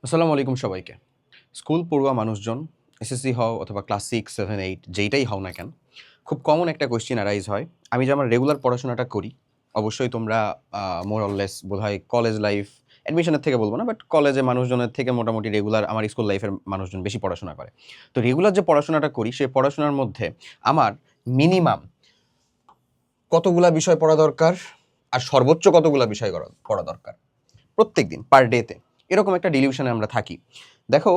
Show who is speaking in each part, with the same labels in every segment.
Speaker 1: আসসালামু আলাইকুম সবাইকে। স্কুল পড়ুয়া মানুষজন এসএসসি হও অথবা ক্লাস 6, 7, 8 যেইটাই হও না কেন, খুব কমন একটা কোয়েশ্চেন অ্যারাইজ হয়। আমি যে আমার রেগুলার পড়াশোনাটা করি, অবশ্যই তোমরা মোর অর লেস বোধহয় কলেজ লাইফ, অ্যাডমিশনের থেকে বলব না, বাট কলেজে মানুষজনের থেকে মোটামুটি রেগুলার আমার স্কুল লাইফের মানুষজন বেশি পড়াশোনা করে। তো রেগুলার যে পড়াশোনাটা করি, সেই পড়াশোনার মধ্যে আমার মিনিমাম কতগুলা বিষয় পড়া দরকার আর সর্বোচ্চ কতগুলা বিষয় পড়া দরকার প্রত্যেকদিন পার ডেতে, এরকম একটা ডিলিউশনে আমরা থাকি। দেখো,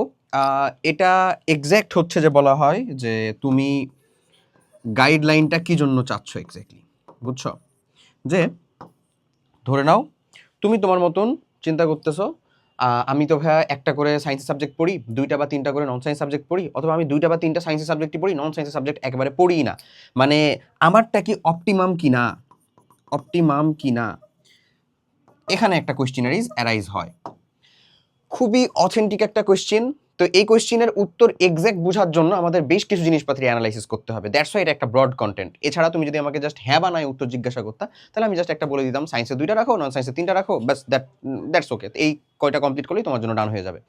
Speaker 1: এটা এক্স্যাক্ট হচ্ছে যে বলা হয় যে তুমি গাইডলাইনটা কি জন্য চাচ্ছ এক্স্যাক্টলি, বুঝছো? যে ধরে নাও তুমি তোমার মতন চিন্তা করতেছো, আমি তো ভাইয়া একটা করে সায়েন্সের সাবজেক্ট পড়ি, 2টা বা 3টা করে নন সায়েন্স সাবজেক্ট পড়ি, অথবা আমি 2টা বা 3টা সায়েন্সের সাবজেক্টই পড়ি, নন সায়েন্সের সাবজেক্ট একেবারে পড়িই না। মানে আমারটা কি অপটিমাম কিনা, অপটিমাম কিনা, এখানে একটা কোয়েশ্চেনারিজ অ্যারাইজ হয়। খুবই অথেন্টিক একটা কোয়েশ্চেন। তো এই কোয়েশ্চেনের উত্তর এক্সাক্ট বোঝার জন্য আমাদের বেশ কিছু জিনিসপত্র অ্যানালাইসিস করতে হবে। দ্যাটস ওয়াই এটা একটা ব্রড কন্টেন্ট। এছাড়া তুমি যদি আমাকে জাস্ট হ্যাঁ বা না উত্তর জিজ্ঞাসা করতা, তাহলে আমি জাস্ট একটা বলে দিতাম সায়েন্সে 2টা রাখো, নন সায়েন্সে 3টা রাখো, বাস দ্যাটস ওকে। এই কয়টা কমপ্লিট করলেই তোমার জন্য ডান হয়ে যাবে।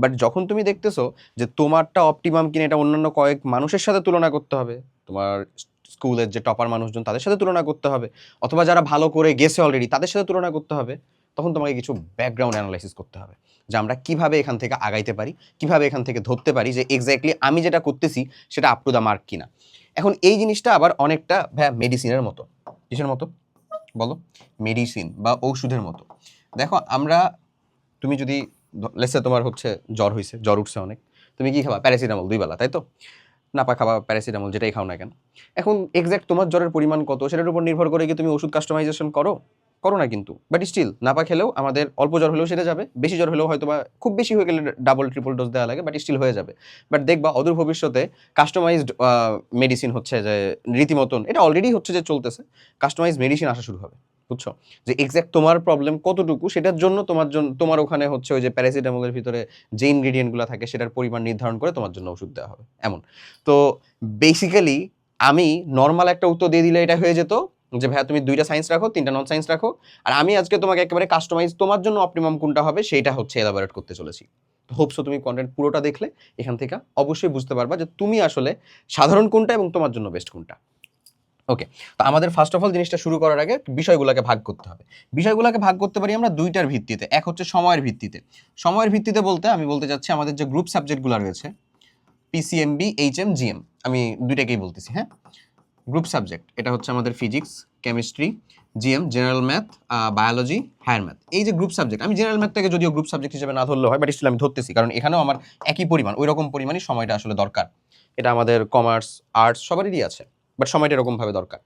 Speaker 1: বাট যখন তুমি দেখতেছো যে তোমারটা অপটিমাম কিনা এটা অন্যান্য কয়েক মানুষের সাথে তুলনা করতে হবে, তোমার স্কুলের যে টপার মানুষজন তাদের সাথে তুলনা করতে হবে, অথবা যারা ভালো করে গেছে অলরেডি তাদের সাথে তুলনা করতে হবে, তখন তোমাকে কিছু ব্যাকগ্রাউন্ড অ্যানালাইসিস করতে হবে যে আমরা কিভাবে এখান থেকে আগাইতে পারি, কিভাবে এখান থেকে ধরতে পারি যে এক্স্যাক্টলি আমি যেটা করতেছি সেটা আপ টু দ্য মার্ক কিনা। এখন এই জিনিসটা আবার অনেকটা ভাইয়া মেডিসিনের মতো। কিসের মতো বলো? মেডিসিন বা ঔষধের মতো। দেখো আমরা, তুমি যদি লেটসে তোমার হচ্ছে জ্বর হয়েছে, জ্বর উঠছে অনেক, তুমি কি খাবা? প্যারাসিটামল 2 বেলা, তাই তো? নাপা খাবা, প্যারাসিটামল যেটাই খাও না কেন। এখন এক্সাক্ট তোমার জ্বরের পরিমাণ কত সেটার উপর নির্ভর করে কি তুমি ওষুধ কাস্টমাইজেশন করো? করো না কিন্তু। বাট স্টিল নাপা খেলেও আমাদের অল্প জ্বর হলেও সেরে যাবে, বেশি জ্বর হলেও হয়তো বা খুব বেশি হয়ে গেলে ডাবল ট্রিপল ডোজ দেওয়া লাগে, বাট স্টিল হয়ে যাবে। বাট দেখবা অদূর ভবিষ্যতে কাস্টমাইজড মেডিসিন হচ্ছে যে রীতিমতন, এটা অলরেডি হচ্ছে যে চলতেছে, কাস্টমাইজ মেডিসিন আসা শুরু হবে। বুঝছো? যে এক্সাক্ট তোমার প্রবলেম কতটুকু সেটার জন্য তোমার ওখানে হচ্ছে ওই যে প্যারাসিটামলের ভিতরে যে ইনগ্রেডিয়েন্টগুলো থাকে সেটার পরিমাণ নির্ধারণ করে তোমার জন্য ওষুধ দেওয়া হবে, এমন। তো বেসিক্যালি আমি নর্মাল একটা উত্তর দিয়ে দিলে এটা হয়ে যেত যে ভাইয়া তুমি 2টা সায়েন্স রাখো, 3টা নন সায়েন্স রাখো, আর আমি আজকে তোমাকে একেবারে কাস্টমাইজ তোমার জন্য অপটিমাম কোনটা হবে সেইটা হচ্ছে এলাবোরেট করতে চলেছি। হোপসো তুমি কন্টেন্ট পুরোটা দেখলে এখান থেকে অবশ্যই বুঝতে পারবা যে তুমি আসলে সাধারণ কোনটা এবং তোমার জন্য বেস্ট কোনটা। ওকে, তো আমাদের ফার্স্ট অফ অল জিনিসটা শুরু করার আগে বিষয়গুলোকে ভাগ করতে হবে। বিষয়গুলোকে ভাগ করতে পারি আমরা 2টার ভিত্তিতে। এক হচ্ছে সময়ের ভিত্তিতে। সময়ের ভিত্তিতে বলতে আমি বলতে চাচ্ছি আমাদের যে গ্রুপ সাবজেক্টগুলো রয়েছে, পিসিএমবি, এইচএম, জিএম, আমি 2টাকেই বলতেছি, হ্যাঁ। গ্রুপ সাবজেক্ট এটা হচ্ছে আমাদের physics, chemistry, GM general math, biology, higher math. এই যে গ্রুপ সাবজেক্ট, আমি জেনারেল ম্যাথটাকে যদিও গ্রুপ সাবজেক্ট হিসেবে না ধরলেও হয়, বাট স্টিল আমি ধরতেছি কারণ এখানেও আমার একই পরিমাণ, ওই রকম পরিমাণই সময়টা আসলে দরকার। এটা আমাদের কমার্স, আর্টস সবারই আছে, বাট সময়টা এরকমভাবে দরকার।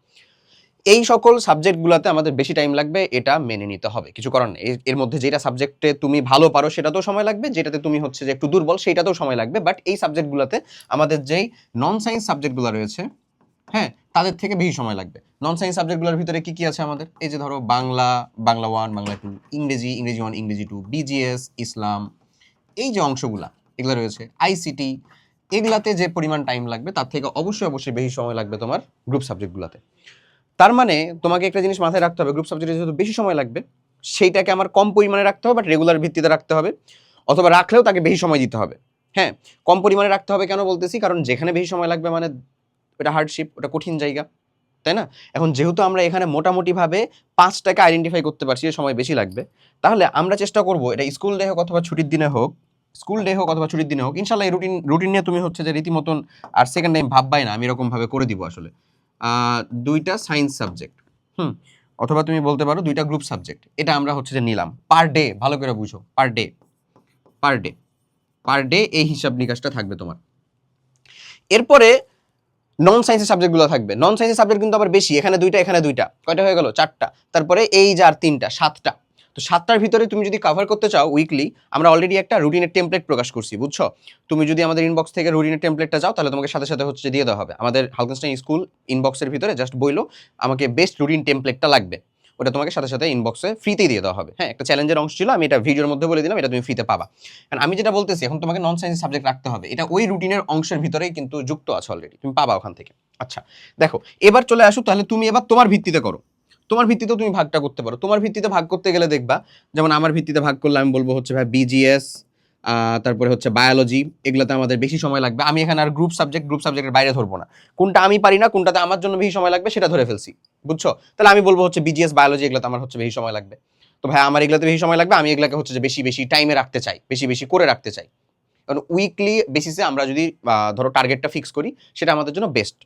Speaker 1: এই সকল সাবজেক্টগুলোতে আমাদের বেশি টাইম লাগবে, এটা মেনে নিতে হবে, কিছু করার নেই। এর মধ্যে যেটা সাবজেক্টে তুমি ভালো পারো সেটাতেও সময় লাগবে, যেটাতে তুমি হচ্ছে যে একটু দুর্বল সেইটাতেও সময় লাগবে। বাট এই সাবজেক্টগুলোতে আমাদের যেই নন সায়েন্স সাবজেক্টগুলো রয়েছে, হ্যাঁ, তাদের থেকে বেশি সময় লাগবে। নন সায়েন্স সাবজেক্টগুলোর ভিতরে কি কি আছে আমাদের? এই যে ধরো বাংলা, বাংলা 1, বাংলা 2, ইংরেজি, ইংরেজি 1, ইংরেজি 2, বিজিএস, ইসলাম, এই যে অংশগুলা এগুলো রয়েছে, আইসিটি, এগুলাতে যে পরিমাণ টাইম লাগবে তার থেকে অবশ্যই অবশ্যই বেশি সময় লাগবে তোমার গ্রুপ সাবজেক্টগুলোতে। তার মানে তোমাকে একটা জিনিস মাথায় রাখতে হবে, গ্রুপ সাবজেক্টে যেহেতু বেশি সময় লাগবে, সেইটাকে আমার কম পরিমাণে রাখতে হবে, বাট রেগুলার ভিত্তিতে রাখতে হবে, অথবা রাখলেও তাকে বেশি সময় দিতে হবে। হ্যাঁ, কম পরিমাণে রাখতে হবে কেন বলতেছি, কারণ যেখানে বেশি সময় লাগবে মানে ওটা হার্ডশিপ, ওটা কঠিন জায়গা, তাই না? এখন যেহেতু আমরা এখানে মোটামুটিভাবে 5টাকে আইডেন্টিফাই করতে পারছি যে সময় বেশি লাগবে, তাহলে আমরা চেষ্টা করব এটা স্কুল ডে হোক অথবা ছুটির দিনে হোক, স্কুল ডে হোক অথবা ছুটির দিনে হোক, ইনশাল্লাহ এই রুটিন নিয়ে তুমি হচ্ছে যে রীতিমতন আর সেকেন্ড টাইম ভাববাই না, আমি এরকমভাবে করে দিব আসলে। 2টা সায়েন্স সাবজেক্ট, অথবা তুমি বলতে পারো 2টা গ্রুপ সাবজেক্ট, এটা আমরা হচ্ছে যে নিলাম পার ডে। ভালো করে বুঝো, per day, per day, per day এই হিসাব নিকাশটা থাকবে তোমার। এরপরে নন সায়েন্সের সাবজেক্টগুলো থাকবে। নন সায়েন্সের সাবজেক্ট কিন্তু আবার বেশি, এখানে 2টা, এখানে 2টা, কয়টা হয়ে গেল? 4টা। তারপরে এই যে আর 3টা, 7টা। তো 7টার ভিতরে তুমি যদি কভার করতে চাও উইকলি, আমরা অলরেডি একটা রুটিনের টেমপ্লেট প্রকাশ করছি, বুঝছো? তুমি যদি আমাদের ইনবক্স থেকে রুটিনের টেমপ্লেটটা চাও, তাহলে তোমাকে সাথে সাথে হচ্ছে দিয়ে দেওয়া হবে। আমাদের হালকেনস্টাইন স্কুল ইনবক্সের ভিতরে জাস্ট বইলো আমাকে বেস্ট রুটিন টেমপ্লেটটা লাগবে, ওটা তোমাকে সাথে সাথে ইনবক্সে ফ্রিতেই দিয়ে দেওয়া হবে। হ্যাঁ, একটা চ্যালেঞ্জের অংশ ছিল, আমি এটা ভিডিওর মধ্যে বলে দিলাম, এটা তুমি ফ্রিতে পাবা। কারণ আমি যেটা বলতেছি, এখন তোমাকে নন সায়েন্স সাবজেক্ট রাখতে হবে, এটা ওই রুটিনের অংশের ভিতরেই কিন্তু যুক্ত আছে অলরেডি, তুমি পাবা ওখান থেকে। আচ্ছা, দেখো এবার চলে আসো, তাহলে তুমি এবার তোমার ভিত্তিতে করো, তোমার ভিত্তিতেও তুমি ভাগটা করতে পারো। তোমার ভিত্তিতে ভাগ করতে গেলে দেখবা, যেমন আমার ভিত্তিতে ভাগ করলে আমি বলবো হচ্ছে ভাই বিজিএস, তারপরে হচ্ছে বায়োলজি, এগুলোতে আমাদের বেশি সময় লাগবে। আমি এখানে আর গ্রুপ সাবজেক্টের বাইরে ধরবো না, কোনটা আমি পারি না কোনটাতে আমার জন্য বেশি সময় লাগবে সেটা ধরে ফেলছি, বুঝছো? তাহলে আমি বলবো হচ্ছে বিজিএস বায়োলজি এগুলোতে আমার হচ্ছে বেশি সময় লাগবে। তো ভাই আমার এগুলোতে বেশি সময় লাগবে, আমি এগুলোকে হচ্ছে যে বেশি বেশি টাইমে রাখতে চাই, বেশি বেশি করে রাখতে চাই। কারণ উইকলি বেসিসে আমরা যদি ধরো টার্গেটটা ফিক্স করি সেটা আমাদের জন্য বেস্ট।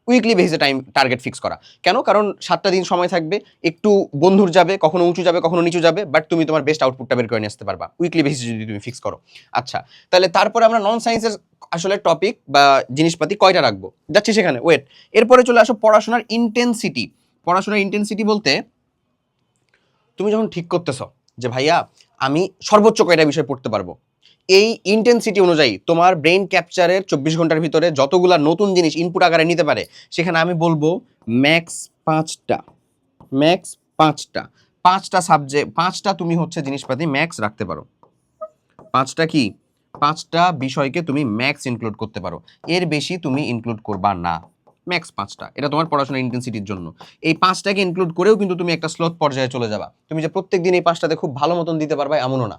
Speaker 1: উইকলি বেসিসে টার্গেট ফিক্স করা কেন? কারণ 7টা দিন সময় থাকবে, একটু বন্ধুর যাবে, কখনো উঁচু যাবে কখনো নিচু যাবে, বাট তুমি তোমার বেস্ট আউটপুটটা বের করে নিয়ে আসতে পারবা উইকলি বেসিসে যদি তুমি ফিক্স করো। আচ্ছা, তাহলে তারপরে আমরা নন সায়েন্সের আসলে টপিক বা জিনিসপাতি কয়টা রাখবো, যাচ্ছি সেখানে, ওয়েট। এরপরে চলে আসো পড়াশোনার ইন্টেন্সিটি। পড়াশোনার ইন্টেন্সিটি বলতে তুমি যখন ঠিক করতেছ যে ভাইয়া আমি সর্বোচ্চ কয়টা বিষয় পড়তে পারবো, এই ইন্টেন্সিটি অনুযায়ী তোমার ব্রেইন ক্যাপচারের 24 ঘন্টার ভিতরে যতগুলা নতুন জিনিস ইনপুট আকারে নিতে পারে, সেখানে আমি বলবো ম্যাক্স 5টা, ম্যাক্স 5টা, 5টা সাবজেক্ট, 5টা তুমি হচ্ছে জিনিসপাতি ম্যাক্স রাখতে পারো। 5টা কি? 5টা বিষয়কে তুমি ম্যাক্স ইনক্লুড করতে পারো, এর বেশি তুমি ইনক্লুড করবা না। ম্যাক্স 5টা, এটা তোমার পড়াশোনার ইন্টেন্সিটির জন্য। এই 5টাকে ইনক্লুড করেও কিন্তু তুমি একটা স্লথ পর্যায়ে চলে যাবা, তুমি যে প্রত্যেকদিন এই 5টাতে খুব ভালো মতন দিতে পারবা এমনও না,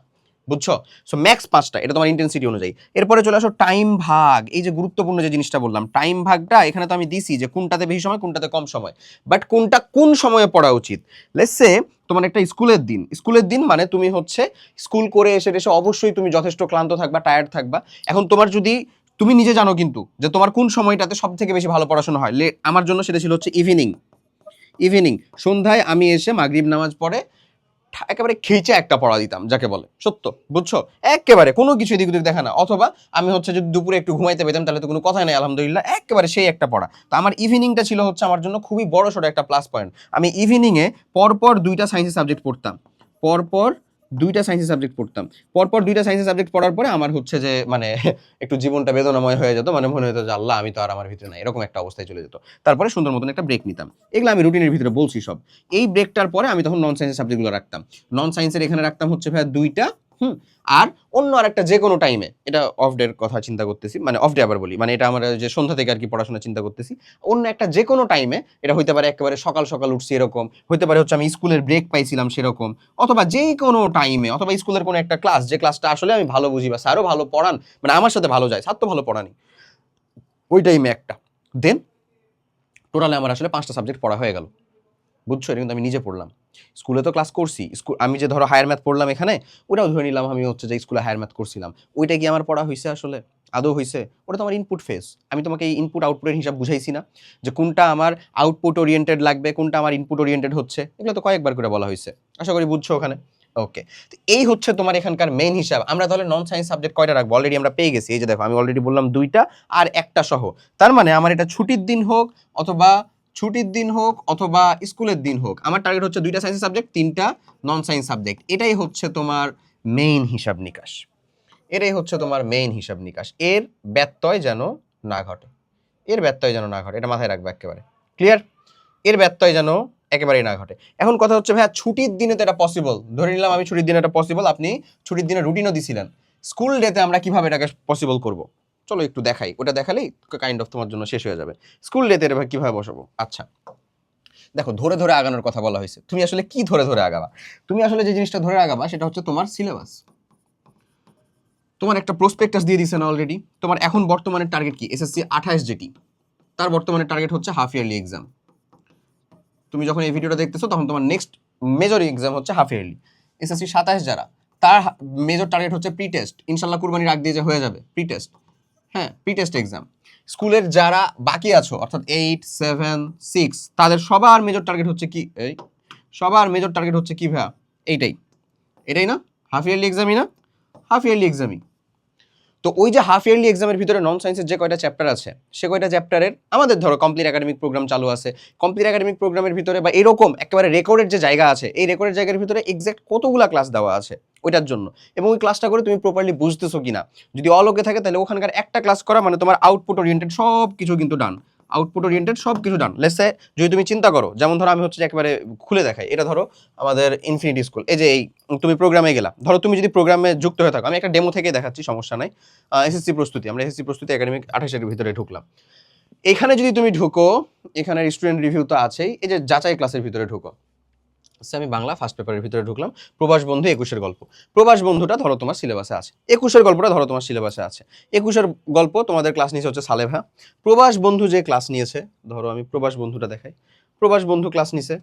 Speaker 1: বুঝছো? সো ম্যাক্স 5টা, এটা তোমার ইন্টেন্সিটি অনুযায়ী। এরপরে চলে আসো টাইম ভাগ। এই যে গুরুত্বপূর্ণ যে জিনিসটা বললাম, টাইম ভাগটা এখানে তো আমি দিছি যে কোনটাতে বেশি সময় কোনটাতে কম সময়, বাট কোনটা কোন সময়ে পড়া উচিত। লেটস সে তোমার একটা স্কুলের দিন মানে তুমি হচ্ছে স্কুল করে এসে এসে অবশ্যই তুমি যথেষ্ট ক্লান্ত থাকবা, টায়ার্ড থাকবা। এখন তোমার যদি, তুমি নিজে জানো কিন্তু যে তোমার কোন সময়টাতে সব থেকে বেশি ভালো পড়াশোনা হয়। আমার জন্য সেটা ছিল হচ্ছে ইভিনিং। সন্ধ্যায় আমি এসে মাগরিব নামাজ পড়ে একেবারে খেইচে একটা পড়া দিতাম, যাকে বলে সত্য, বুঝছো? একেবারে কোনো কিছু এদিক ওদিক দেখা না। অথবা আমি হচ্ছে যদি দুপুরে একটু ঘুমাইতে পেতাম তাহলে তো কোনো কথাই নাই, আলহামদুলিল্লাহ, একেবারে সেই একটা পড়া। তো আমার ইভিনিংটা ছিল হচ্ছে আমার জন্য খুবই বড় সড়ো একটা প্লাস পয়েন্ট। আমি ইভিনিংয়ে পরপর 2টা সায়েন্সের সাবজেক্ট পড়তাম, পরপর 2টা সায়েন্সের সাবজেক্ট পড়তাম। পরপর 2টা সায়েন্সের সাবজেক্ট পড়ার পরে আমার হচ্ছে যে মানে একটু জীবনটা বেদনাময় হয়ে যেত, মানে মনে হতো যে আল্লাহ আমি তো আর আমার ভিতরে নাই, এরকম একটা অবস্থায় চলে যেত। তারপরে সুন্দর মতন একটা ব্রেক নিতাম। এগুলো আমি রুটিনের ভিতরে বলছি সব। এই ব্রেকটার পরে আমি তখন নন সায়েন্সের সাবজেক্টগুলো রাখতাম। নন সায়েন্সের এখানে রাখতাম হচ্ছে ভাই 2টা, আর অন্য আরেকটা যে কোনো টাইমে, এটা অফ ডের কথা চিন্তা করতেছি, মানে অফ ডে আবার বলি, মানে এটা আমার যে সন্ধ্যা থেকে আর কি পড়াশোনা চিন্তা করতেছি, অন্য একটা যে কোনো টাইমে, এটা হইতে পারে একেবারে সকাল সকাল উঠছি এরকম, হইতে পারে হচ্ছে আমি স্কুলের ব্রেক পাইছিলাম সেরকম, অথবা যে কোনো টাইমে, অথবা স্কুলের কোনো একটা ক্লাস, যে ক্লাসটা আসলে আমি ভালো বুঝি বা স্যারও ভালো পড়ান, মানে আমার সাথে ভালো যায়, স্যার তো ভালো পড়ানি, ওই টাইমে একটা। দেন টোটালে আমার আসলে 5টা সাবজেক্ট পড়া হয়ে গেল, বুঝছো? এটা কিন্তু আমি নিজে পড়লাম। স্কুলে তো ক্লাস করছি, আমি যে ধরো হায়ার ম্যাথ পড়লাম এখানে, ওটাও ধরে নিলাম আমি হচ্ছে যে স্কুলে হায়ার ম্যাথ করছিলাম, ওইটা কি আমার পড়া হয়েছে আসলে? আদৌ হয়েছে? ওটা তো আমার ইনপুট ফেজ। আমি তোমাকে এই ইনপুট আউটপুটের হিসাব বুঝাইছি না, যে কোনটা আমার আউটপুট ওরিয়েন্টেড লাগবে, কোনটা আমার ইনপুট ওরিয়েন্টেড হচ্ছে, এগুলো তো কয়েকবার করে বলা হয়েছে, আশা করি বুঝছো ওখানে। ওকে, তো এই হচ্ছে তোমার এখানকার মেইন হিসাব। আমরা তাহলে নন সায়েন্স সাবজেক্ট কয়টা রাখবো অলরেডি আমরা পেয়ে গেছি, এই যে দেখো আমি অলরেডি বললাম 2টা আর একটা সহ। তার মানে আমার এটা ছুটির দিন হোক অথবা স্কুলের দিন হোক, আমার টার্গেট হচ্ছে 2টা সায়েন্স সাবজেক্ট, 3টা নন সায়েন্স সাবজেক্ট। এটাই হচ্ছে তোমার মেইন হিসাব নিকাশ, এর ব্যত্যয় যেন না ঘটে, এটা মাথায় রাখবে একেবারে, ক্লিয়ার? এর ব্যত্যয় যেন একেবারেই না ঘটে। এখন কথা হচ্ছে ভাইয়া ছুটির দিনে তো এটা পসিবল, ধরে নিলাম আমি ছুটির দিনে এটা পসিবল, আপনি ছুটির দিনে রুটিনও দিছিলেন, স্কুল ডেতে আমরা কিভাবে এটাকে পসিবল করব? চলো একটু দেখাই, ওটা দেখালেই কাইন্ড অফ তোমার জন্য শেষ হয়ে যাবে। স্কুল ডেতে এটা কিভাবে বসাবো? আচ্ছা দেখো, ধরে ধরে আগানোর কথা বলা হয়েছে, তুমি আসলে কি ধরে ধরে আগাবা? তুমি আসলে যে জিনিসটা ধরে আগাবা সেটা হচ্ছে তোমার সিলেবাস। তোমার একটা প্রসপেক্টাস দিয়ে দিছে না অলরেডি, তোমার এখন বর্তমানে টার্গেট কি? এসএসসি 28 যেটি, তার বর্তমানে টার্গেট হচ্ছে হাফ ইয়ারলি এক্সাম। তুমি যখন এই ভিডিওটা দেখতেছো তখন তোমার নেক্সট মেজর এক্সাম হচ্ছে হাফ ইয়ারলি। এসএসসি 27 যারা, তার মেজর টার্গেট হচ্ছে প্রি টেস্ট, ইনশাল্লাহ কুরবানির আগ দিয়ে যে হয়ে যাবে প্রি টেস্ট, হ্যাঁ প্রি টেস্ট এক্সাম। স্কুলের যারা বাকি আছো অর্থাৎ 8, 7, 6, তাদের সবার মেজর টার্গেট হচ্ছে কি? ভাইয়া? এটাই না? হাফ ইয়ারলি এক্সামই না? হাফ ইয়ারলি এক্সামই। তো ওই যে হাফ ইয়ারলি এক্সামের ভিতরে নন সায়েন্সের যে কয়টা চ্যাপ্টার আছে, সে কয়টা চ্যাপ্টারের আমাদের ধরো কমপ্লিট একাডেমিক প্রোগ্রাম চালু আছে, কমপ্লিট একাডেমিক প্রোগ্রামের ভিতরে বা এরকম একেবারে রেকর্ডের যে জায়গা আছে, এই রেকর্ডের জায়গার ভিতরে এক্সাক্ট কতগুলা ক্লাস দেওয়া আছে ওইটার জন্য, এবং ওই ক্লাসটা করে তুমি প্রপারলি বুঝতেছো কিনা। যদি অলোকে থাকে তাহলে ওখানকার একটা ক্লাস করা মানে তোমার আউটপুট ওরিয়েন্টেড সব কিছু কিন্তু ডান, লেটস সে যদি তুমি চিন্তা করো, যেমন ধরো আমি হচ্ছে একেবারে খুলে দেখাই, এটা ধরো আমাদের ইনফিনিটি স্কুল, এই যে এই তুমি প্রোগ্রামে গেলা, ধরো তুমি যদি প্রোগ্রামে যুক্ত হয়ে থাকো, আমি একটা ডেমো থেকে দেখাচ্ছি, সমস্যা নাই। আমরা এসএসসি প্রস্তুতি একাডেমিক 28-এর ভিতরে ঢুকলাম। এখানে যদি তুমি ঢুকো, এখানে স্টুডেন্ট রিভিউ তো আছেই, এই যে যাচাই ক্লাসের ভিতরে ঢুকো, আমি বাংলা ফার্স্ট পেপারের ভিতরে ঢুকলাম, প্রবাস বন্ধু 21-এর গল্প। প্রবাস বন্ধুটা ধরো তোমার সিলেবাসে আছে, 21-এর গল্পটা ধরো তোমার সিলেবাসে আছে। 21-এর গল্প তোমাদের ক্লাস নিয়েছে হচ্ছে সালেভা। প্রবাস বন্ধু যে ক্লাস নিয়েছে, ধরো আমি প্রবাস বন্ধুটা দেখাই, প্রবাস বন্ধু ক্লাস নিছে,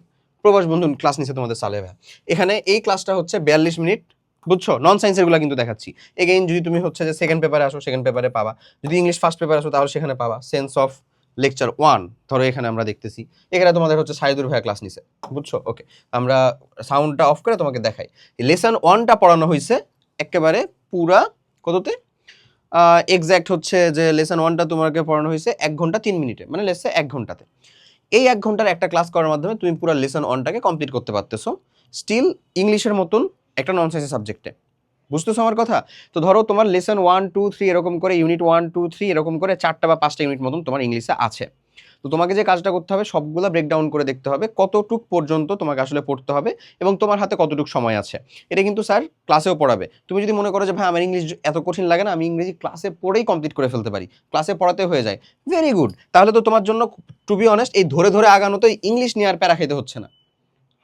Speaker 1: প্রবাস বন্ধু ক্লাস নিছে তোমাদের সালেভা। এখানে এই ক্লাসটা হচ্ছে 42 মিনিট, বুঝছো? নন সায়েন্সের গুলা কিন্তু দেখাচ্ছি। এগেইন যদি তুমি হচ্ছে যে সেকেন্ড পেপারে আসো, সেকেন্ড পেপারে পাবা। যদি ইংলিশ ফার্স্ট পেপারে আসো তাহলে সেখানে পাবা সেন্স অফ লেকচার 1, ধরো এখানে আমরা দেখতেছি, এখানে তোমাদের হচ্ছে সাইদুর ভাইয়া ক্লাস নিছে, বুঝছো? ওকে, আমরা সাউন্ডটা অফ করে তোমাকে দেখাই। লেসন 1টা পড়ানো হয়েছে একেবারে পুরা কততে, এক্স্যাক্ট হচ্ছে যে লেসন 1টা তোমাকে পড়ানো হয়েছে 1 ঘন্টা 3 মিনিটে, মানে লেসে 1 ঘন্টাতে। এই 1 ঘন্টার একটা ক্লাস করার মাধ্যমে তুমি পুরো লেসন 1টাকে কমপ্লিট করতে পারতেছো, স্টিল ইংলিশের মতন একটা নন সায়েন্সের সাবজেক্টে। বুঝতেছো আমার কথা? তো ধরো তোমার লেসন 1 2 3 এরকম করে, ইউনিট 1 2 3 এরকম করে 4টা বা 5টা ইউনিট মতন তোমার ইংলিশে আছে। তো তোমাকে যে কাজটা করতে হবে, সবগুলা ব্রেকডাউন করে দেখতে হবে কতটুক পর্যন্ত তোমাকে আসলে পড়তে হবে এবং তোমার হাতে কতটুক সময় আছে। এটা কিন্তু স্যার ক্লাসেও পড়াবে। তুমি যদি মনে করো যে ভাই আমার ইংলিশ এত কঠিন লাগে না, আমি ইংরেজি ক্লাসে পড়েই কমপ্লিট করে ফেলতে পারি, ক্লাসে পড়াতে হয়ে যায়, ভেরি গুড। তাহলে তো তোমার জন্য টু বি অনেস্ট এই ধরে ধরে আগানোতে ইংলিশ নিয়ে আর প্যারা খাইতে হচ্ছে না।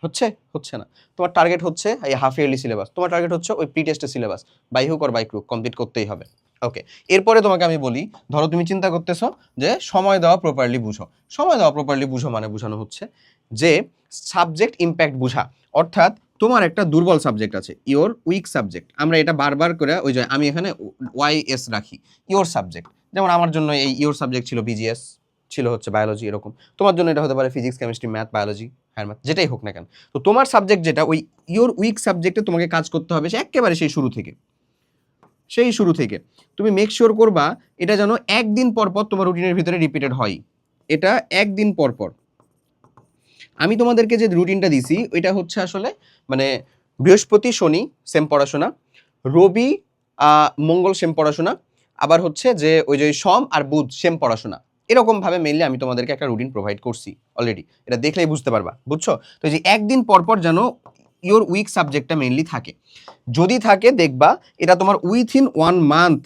Speaker 1: হচ্ছে না। তোমার টার্গেট হচ্ছে এই হাফ ইয়ারলি সিলেবাস, তোমার টার্গেট হচ্ছে ওই প্রি টেস্টের syllabus, by hook or by crook complete করতেই হবে। ওকে, এরপরে তোমাকে আমি বলি, ধরো তুমি চিন্তা করতেছো যে সময় দেওয়া প্রপারলি বুঝো। সময় দেওয়া প্রপারলি বুঝো মানে বোঝানো হচ্ছে যে সাবজেক্ট ইম্প্যাক্ট বুঝা, অর্থাৎ তোমার একটা দুর্বল সাবজেক্ট আছে, ইওর উইক সাবজেক্ট। আমরা এটা বারবার করে ওই যে আমি এখানে ওয়াইএস রাখি, ইওর সাবজেক্ট। যেমন আমার জন্য এই ইওর সাবজেক্ট ছিল বিজিএস, ছিল হচ্ছে বায়োলজি, এরকম তোমার জন্য এটা হতে পারে ফিজিক্স, কেমিস্ট্রি, ম্যাথ, বায়োলজি, হ্যাঁ ম্যাথ, যেটাই হোক না কেন। তো তোমার সাবজেক্ট যেটা, ওই ইওর উইক সাবজেক্টে তোমাকে কাজ করতে হবে সে একেবারে সেই শুরু থেকে তুমি মেক শিওর করবা এটা যেন একদিন পর পর তোমার রুটিনের ভিতরে রিপিটেড হয়। এটা একদিন পর পর। আমি তোমাদেরকে যে রুটিনটা দিছি ওইটা হচ্ছে আসলে মানে বৃহস্পতি শনি সেম পড়াশোনা, রবি মঙ্গল সেম পড়াশোনা, আবার হচ্ছে যে ওই যে সোম আর বুধ সেম পড়াশোনা। এরকম ভাবে মেইনলি আমি তোমাদেরকে একটা রুটিন প্রোভাইড করছি অলরেডি, এটা দেখলেই বুঝতে পারবা, বুঝছো? তো এই যে একদিন পর পর যেন ইওর উইক সাবজেক্টটা মেইনলি থাকে। যদি থাকে দেখবা এটা তোমার উইথিন 1 মান্থ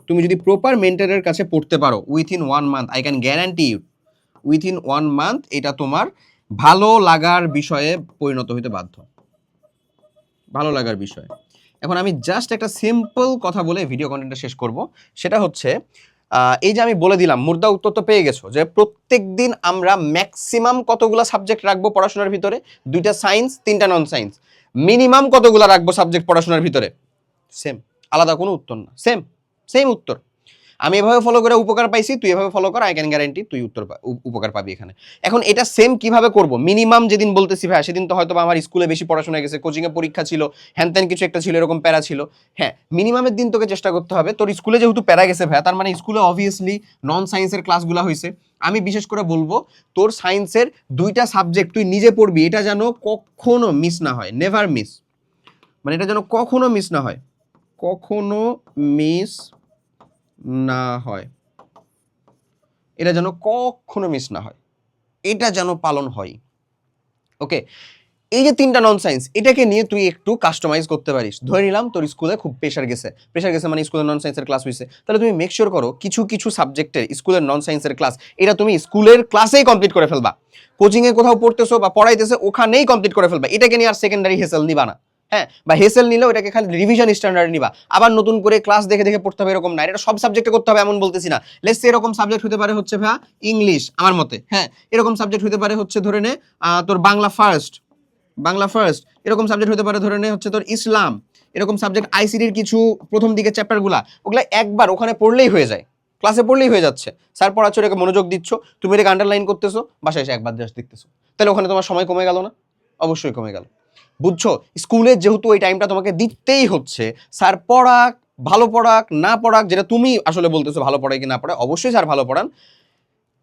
Speaker 1: তুমি যদি প্রপার মেন্টরের কাছে পড়তে পারো, within 1 month I can guarantee you, within 1 month এটা তোমার ভালো লাগার বিষয়ে পরিণত হইতে বাধ্য, ভালো লাগার বিষয়। এখন আমি জাস্ট একটা সিম্পল কথা বলে ভিডিও কন্টেন্টটা শেষ করব, সেটা হচ্ছে এই যে আমি বলে দিলাম, মুর্দা উত্তর তো পেয়ে গেছো যে প্রত্যেক দিন আমরা ম্যাক্সিমাম কতগুলো সাবজেক্ট রাখবো পড়াশোনার ভিতরে, 2টা সায়েন্স 3টা নন সায়েন্স, মিনিমাম কতগুলো রাখবো সাবজেক্ট পড়াশোনার ভিতরে, সেম, আলাদা কোনো উত্তর না, সেম উত্তর। আমি এভাবে ফলো করে উপকার পাইছি, তুই এভাবে ফলো কর, আই ক্যান গ্যারান্টি তুই উপকার পাবি এখানে। এখন এটা সেম কিভাবে করব? মিনিমাম যেদিন বলতেছি ভাই সেদিন তো হয়তো আমার স্কুলে বেশি পড়াশোনা গেছে, কোচিংয়ে পরীক্ষা ছিল, হ্যান ত্যান কিছু একটা ছিল, এরকম প্যারা ছিল। হ্যাঁ, মিনিমামের দিন তোকে চেষ্টা করতে হবে। তোর স্কুলে যেহেতু প্যারা গেছে ভাই, তার মানে স্কুলে অবভিয়াসলি নন সায়েন্সের ক্লাসগুলো হয়েছে। আমি বিশেষ করে বলবো তোর সায়েন্সের 2টা সাবজেক্ট তুই নিজে পড়বি, এটা যেন কখনো মিস না হয়, নেভার মিস, মানে এটা যেন কখনো মিস না হয়, কখনো মিস না হয়, এটা যেন কখনো মিস না হয়, এটা যেন পালন হয়। ওকে, এই যে 3টা নন সায়েন্স, এটাকে নিয়ে তুই একটু কাস্টমাইজ করতে পারিস। ধরে নিলাম তোর স্কুলে খুব প্রেশার গেছে মানে স্কুলে নন সায়েন্সের ক্লাস হয়েছে, তাহলে তুমি মেক শিওর করো কিছু কিছু সাবজেক্টের স্কুলের নন সায়েন্সের ক্লাস এটা তুমি স্কুলের ক্লাসেই কমপ্লিট করে ফেলবা, কোচিংয়ে কোথাও পড়তেছো বা পড়াইতেছে ওখানেই কমপ্লিট করে ফেলবা। এটাকে নিয়ে আর সেকেন্ডারি হেসেল নিবা না, হ্যাঁ, বা হেসেল নিলেও এটাকে খালি রিভিশন স্ট্যান্ডার্ড নিবা, আবার নতুন করে ক্লাস দেখে দেখে পড়তে হবে এরকম না। এটা সব সাবজেক্টে করতে হবে এমন বলতেছি না। লেটস সে এরকম সাবজেক্ট হতে পারে হচ্ছে ভাই ইংলিশ, আমার মতে, হ্যাঁ, এরকম সাবজেক্ট হতে পারে হচ্ছে ধরে নে তোর বাংলা ফার্স্ট, এরকম সাবজেক্ট হতে পারে ধরে নে হচ্ছে তোর ইসলাম, এরকম সাবজেক্ট আইসিডির কিছু প্রথম দিকে চ্যাপ্টারগুলা, ওগুলা একবার ওখানে পড়লেই হয়ে যায়, ক্লাসে পড়লেই হয়ে যাচ্ছে। স্যার পড়াচ্ছ, এটাকে মনোযোগ দিচ্ছ, তুমি এটাকে আন্ডারলাইন করতেছো, বাসায় এসে একবার জাস্ট দেখতেছো, তাহলে ওখানে তোমার সময় কমে গেল না? অবশ্যই কমে গেল, বুঝছো? স্কুলে যেহেতু ওই টাইমটা তোমাকে দিতেই হচ্ছে, স্যার পড়াক, ভালো পড়াক না পড়াক, যেটা তুমি আসলে বলতেছো ভালো পড়ায় কি না পড়ায়, অবশ্যই স্যার ভালো পড়ান,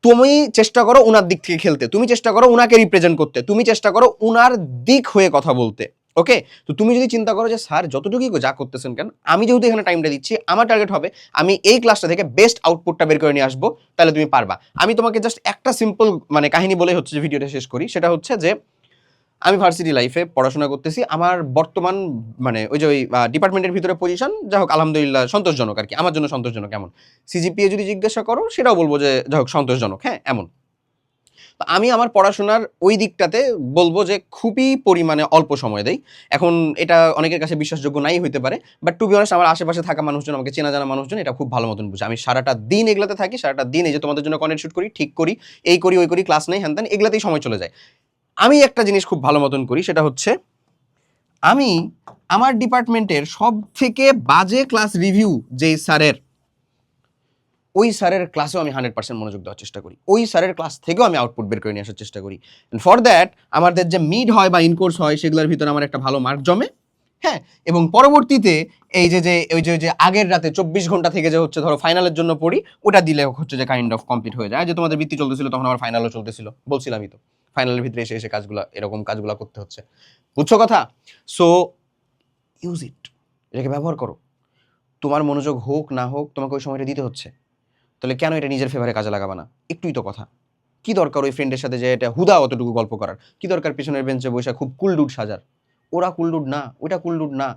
Speaker 1: তুমি চেষ্টা করো ওনার দিক থেকে খেলতে, তুমি চেষ্টা করো ওনাকে রিপ্রেজেন্ট করতে, তুমি চেষ্টা করো ওনার দিক হয়ে কথা বলতে। ওকে, তো তুমি যদি চিন্তা করো যে স্যার যতটুকুই যা করতেছেন কেন, আমি যেহেতু এখানে টাইমটা দিচ্ছি, আমার টার্গেট হবে আমি এই ক্লাসটা থেকে বেস্ট আউটপুটটা বের করে নিয়ে আসবো, তাহলে তুমি পারবা। আমি তোমাকে জাস্ট একটা সিম্পল মানে কাহিনী বলে হচ্ছে যে ভিডিওটা শেষ করি, সেটা হচ্ছে যে আমি ভার্সিটি লাইফে পড়াশোনা করতেছি, আমার বর্তমান মানে ওই যে ওই ডিপার্টমেন্টের ভিতরে পজিশন, যাই হোক আলহামদুলিল্লাহ সন্তোষজনক আর কি, আমার জন্য সন্তোষজনক। এমন সিজিপিএ যদি জিজ্ঞাসা করো সেটাও বলবো যে যাই হোক সন্তোষজনক, হ্যাঁ এমন। তো আমি আমার পড়াশোনার ওই দিকটাতে বলবো যে খুবই পরিমাণে অল্প সময় দেই। এখন এটা অনেকের কাছে বিশ্বাসযোগ্য নাই হইতে পারে, বাট টু বি অনেস্ট আমার আশেপাশে থাকা মানুষজন, আমাকে চেনা জানা মানুষজন এটা খুব ভালো মতন বুঝে। আমি সারাটা দিন এগুলাতে থাকি, সারাটা দিন এই যে তোমাদের জন্য কন্টেন্ট শুট করি, ঠিক করি, এই করি ওই করি, ক্লাস নেই, হ্যান ত্যান, এগুলাতেই সময় চলে যায়। আমি একটা জিনিস খুব ভালো মতন করি, সেটা হচ্ছে আমি আমার ডিপার্টমেন্টের সব থেকে বাজে ক্লাস রিভিউ যেই স্যারের, ওই স্যারের ক্লাসেও আমি 100% মনোযোগ দেওয়ার চেষ্টা করি, ওই স্যারের ক্লাস থেকেও আমি আউটপুট বের করে নিয়ে আসার চেষ্টা করি। ফর দ্যাট আমাদের যে মিড হয় বা ইনকোর্স হয় সেগুলোর ভিতরে আমার একটা ভালো মার্ক জমে। হ্যাঁ, এবং পরবর্তীতে এই যে যে ওই যে আগের রাতে 24 ঘন্টা থেকে যে হচ্ছে ধরো ফাইনালের জন্য পড়ি, ওটা দিলে হচ্ছে যে কাইন্ড অফ কমপ্লিট হয়ে যায়। যে তোমাদের বৃত্তি চলতেছিল তখন আমার ফাইনালও চলতেছিল, বলছিলামই তো ফাইনালের ভিতরে এসে এসে কাজগুলো, এরকম কাজগুলো করতে হচ্ছে। বুঝছো কথা? সো ইউজ ইট, এটাকে ব্যবহার করো। তোমার মনোযোগ হোক না হোক তোমাকে ওই সময়টা দিতে হচ্ছে, তাহলে কেন এটা নিজের ফেভারে কাজে লাগাবা না? একটুই তো কথা। কি দরকার ওই ফ্রেন্ডের সাথে যে এটা হুদা অতটুকু গল্প করার? কি দরকার পিছনের বেঞ্চে বসে খুব কুলডুড সাজার? ওরা কুলডুড না, ওটা কুলডুড না।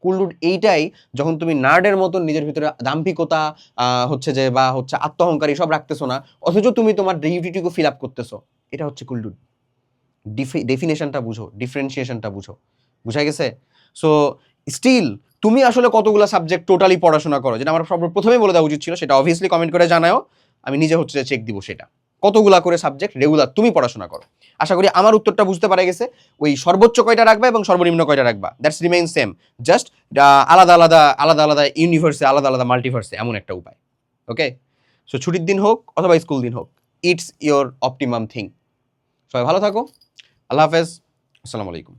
Speaker 1: কুলডুড এইটাই যখন তুমি নার্ডের মতন নিজের ভিতরে দাম্ভিকতা হচ্ছে যে বা হচ্ছে আত্মহংকার সব রাখতেছো না, অথচ তুমি তোমার ডিউটিটুকু ফিল আপ করতেছো, এটা হচ্ছে কুলডুড। ডেফিনেশনটা বুঝো, ডিফারেন্সিয়েশনটা বুঝো। বুঝা গেছে? সো স্টিল তুমি আসলে কতগুলো সাবজেক্ট টোটালি পড়াশোনা করো, যেটা আমার প্রথমেই বলে দেওয়া উচিত ছিল, সেটা অবভিয়াসলি কমেন্ট করে জানাও, আমি নিজে হচ্ছে চেক দিব সেটা। কতগুলা করে সাবজেক্ট রেগুলার তুমি পড়াশোনা করো? আশা করি আমার উত্তরটা বুঝতে পারা গেছে। ওই সর্বোচ্চ কয়টা রাখবা এবং সর্বনিম্ন কয়টা রাখবা, দ্যাটস রিমেইন সেম, জাস্ট আলাদা আলাদা আলাদা আলাদা ইউনিভার্সে, আলাদা আলাদা মাল্টিভার্সে, এমন একটা উপায়। ওকে, সো ছুটির দিন হোক অথবা স্কুল দিন হোক, ইটস ইয়োর অপটিমাম থিং। সবাই ভালো থাকো, আল্লাহ হাফেজ, আসসালামু আলাইকুম।